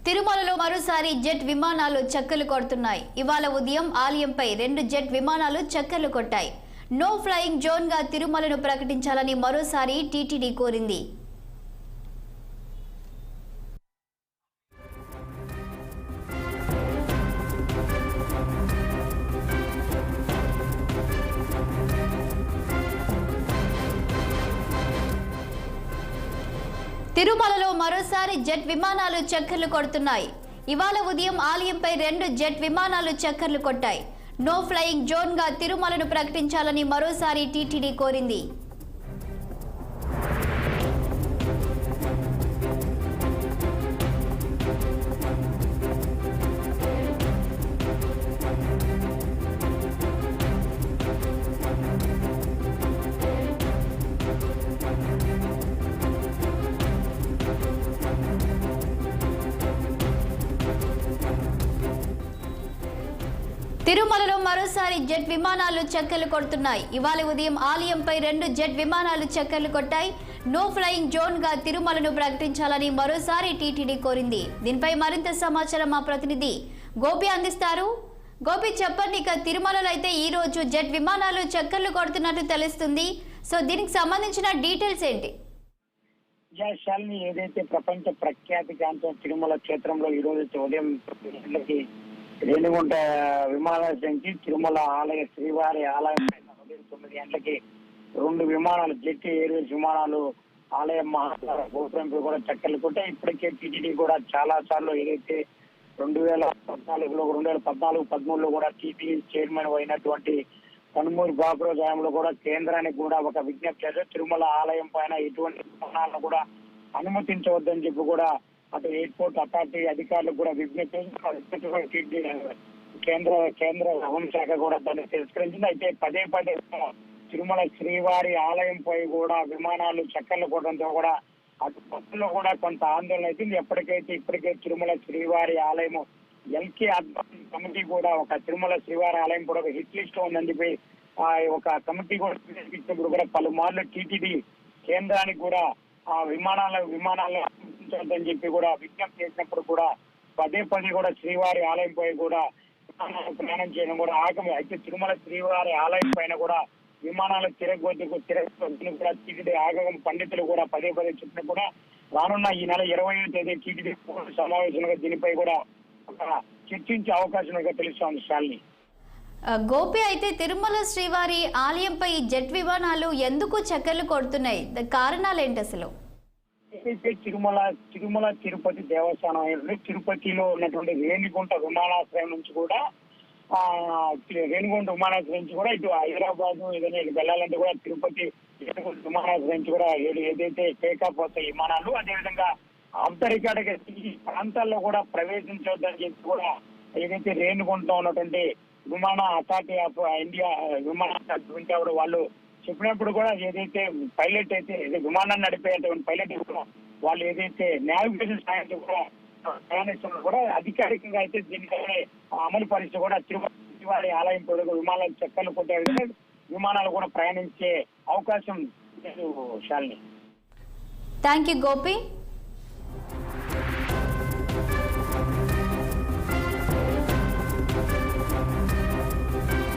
తిరుమలలో మరోసారి జెట్ విమానాలు చక్కర్లు కొడుతున్నాయి. ఇవాళ ఉదయం ఆలయంపై 2 జెట్ విమానాలు చక్కర్లు కొట్టాయి. నో ఫ్లయింగ్ జోన్ గా తిరుమలను ప్రకటించాలని మరోసారి టీటీడీ కోరింది. తిరుమలలో మరోసారి జెట్ విమానాలు చక్కర్లు కొడుతున్నాయి. ఇవాళ ఉదయం ఆలయంపై 2 జెట్ విమానాలు చక్కర్లు కొట్టాయి. నో ఫ్లయింగ్ జోన్ గా తిరుమలను ప్రకటించాలని మరోసారి టీటీడీ కోరింది. తిరుమలలో మరోసారి జెట్ విమానాలు చక్కర్లు కొడుతున్నాయి. ఇవాళ ఉదయం ఆలయంపై 2 జెట్ విమానాలు చక్కర్లు కొట్టాయి. నో ఫ్లయింగ్ జోన్ గా తిరుమలను ప్రకటించాలని మరోసారి టీటీడీ కోరింది. దీనిపై మరింత సమాచారం మా ప్రతినిధి గోపి అందిస్తారు. గోపి, చెప్పండి, ఇక తిరుమలలో అయితే ఈ రోజు జెట్ విమానాలు చక్కర్లు కొడుతున్నట్టు తెలుస్తుంది. సో దీనికి సంబంధించిన డీటెయిల్స్ ఏంటి? శాలిని, ఏదైతే ప్రపంచ ప్రఖ్యాతి గాంచిన తిరుమల క్షేత్రంలో ఈ రోజు ఉదయం రేణిగుంట విమానాశ్రయం నుంచి తిరుమల ఆలయ శ్రీవారి ఆలయం ఉదయం 9 గంటలకి 2 విమానాలు జెట్ ఎయిర్వేస్ విమానాలు ఆలయం గోపురంపై కూడా చక్కర్లు కొట్టాయి. ఇప్పటికే టీటీడీ కూడా చాలా సార్లు ఏదైతే 2014లో 2013లో కూడా టీటీడీ చైర్మన్ అయినటువంటి కనుమూరి బాబురావు హయాంలో కూడా కేంద్రానికి కూడా ఒక విజ్ఞప్తి చేశారు. తిరుమల ఆలయం పైన ఎటువంటి విమానాలను కూడా అనుమతించవద్దని చెప్పి కూడా అటు ఎయిర్పోర్ట్ అథారిటీ అధికారులకు కూడా విజ్ఞప్తి కేంద్ర హోంశాఖ కూడా దాన్ని తిరస్కరించింది. అయితే పదే తిరుమల శ్రీవారి ఆలయంపై కూడా విమానాలు చక్కర్లు కొట్టడంతో కూడా అటు భక్తుల్లో కూడా కొంత ఆందోళన అవుతుంది. ఇప్పటికే తిరుమల శ్రీవారి ఆలయం ఎల్కే కమిటీ కూడా ఒక తిరుమల శ్రీవారి ఆలయం కూడా ఒక హిట్ లిస్ట్ ఉందని చెప్పి ఒక కమిటీ కూడా ఇచ్చినప్పుడు కూడా పలుమార్లు టీటీడీ కేంద్రానికి కూడా ఆ విమానాలను అనుమతించవద్దని చెప్పి కూడా విజ్ఞప్తి చేసినప్పుడు కూడా పదే కూడా శ్రీవారి ఆలయంపై కూడా విమానాలు ప్రయాణం చేయడం కూడా ఆగమే. అయితే తిరుమల శ్రీవారి ఆలయం పైన కూడా విమానాలు తిరగొద్దుకు కూడా టీటీడీ ఆగమం పండితులు కూడా పదే చెప్పినా కూడా రానున్న ఈ నెల 20వ తేదీ టీటీడీ సమావేశంగా దీనిపై కూడా చర్చించే అవకాశం తెలుస్తోంది. శాలిని, గోపి, అయితే తిరుమల శ్రీవారి ఆలయంపై జెట్ విమానాలు ఎందుకు చక్కర్లు కొడుతున్నాయి? కారణాలు ఏంటి అసలు? ఏదైతే తిరుమల తిరుపతి దేవస్థానం తిరుపతిలో ఉన్నటువంటి రేణిగుంట విమానాశ్రయం నుంచి కూడా రేణిగుంట విమానాశ్రయం నుంచి కూడా ఇటు హైదరాబాద్ ఏదైనా వెళ్ళాలంటే కూడా తిరుపతి విమానాశ్రయం నుంచి కూడా ఏదైతే టేకాఫ్ అవుతాయి విమానాలు, అదేవిధంగా అంతరికాటిక ఈ ప్రాంతాల్లో కూడా ప్రవేశించవద్దని చెప్పి కూడా ఏదైతే రేణిగుంట ఉన్నటువంటి విమాన అథారిటీ ఆఫ్ ఇండియా విమాన వాళ్ళు చెప్పినప్పుడు కూడా ఏదైతే పైలట్ అయితే విమానాన్ని నడిపేటువంటి పైలట్ వాళ్ళు ఏదైతే నావిగేషన్ సాయంతో కూడా ప్రయాణిస్తున్నారు కూడా అధికారికంగా అయితే దీనికైతే అమలు పరిస్థితి కూడా తిరుమల ఆలయం పొడుగు విమానాలు చక్కర్లు కొట్టే విధంగా విమానాలు కూడా ప్రయాణించే అవకాశం లేదు. Shalini, thank you Gopi.